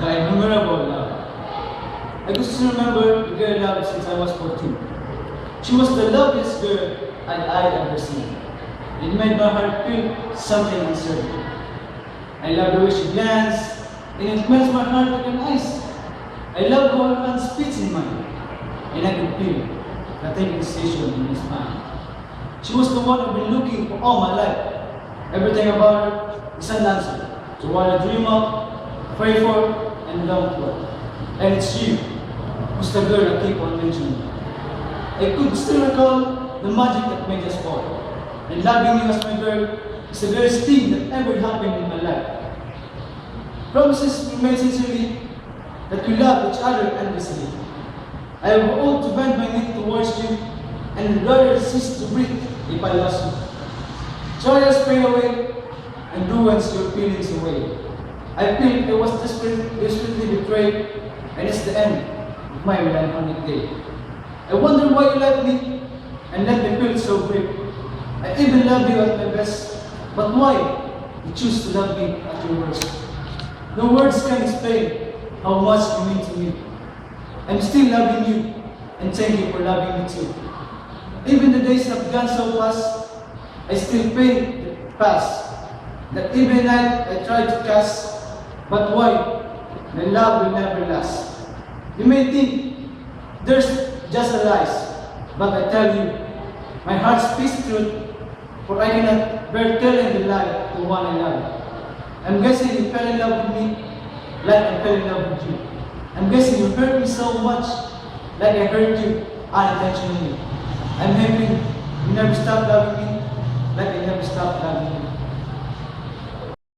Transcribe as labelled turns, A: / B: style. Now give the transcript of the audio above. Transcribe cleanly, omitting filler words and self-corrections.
A: the innumerable love. I could still remember the girl I loved since I was 14. She was the loveliest girl I'd ever seen. It made my heart feel something uncertain. I love the way she glanced, and it melts my heart like an ice. I love how her hand spits in mine, and I could feel the taking station in his mind. She was the one I've been looking for all my life. Everything about her is an answer to what I dream of, pray for, and long for. And it's you who's the girl I keep on mentioning. I could still recall the magic that made us fall. And loving you as my girl is the greatest thing that ever happened in my life. Promises we made sincerely that we love each other endlessly. I have vowed to bend my knee towards you and rather cease to breathe if I lost you. Trials fade away and ruins your feelings away. I feel I was desperately betrayed, and it's the end of my melancholic day. I wonder why you left me and let me feel so brave. I even love you at my best, but why you choose to love me at your worst? No words can explain how much you mean to me. I'm still loving you, and thank you for loving me too. Even the days have gone so fast, I still feel the past. That even night I tried to cast, but why? My love will never last. You may think there's just a lies, but I tell you, my heart speaks truth, for I cannot bear telling the lie to one I love. I'm guessing you fell in love with me like I fell in love with you. I'm guessing you hurt me so much like I hurt you unintentionally. I'm hoping you never stop loving me like I never stopped loving you.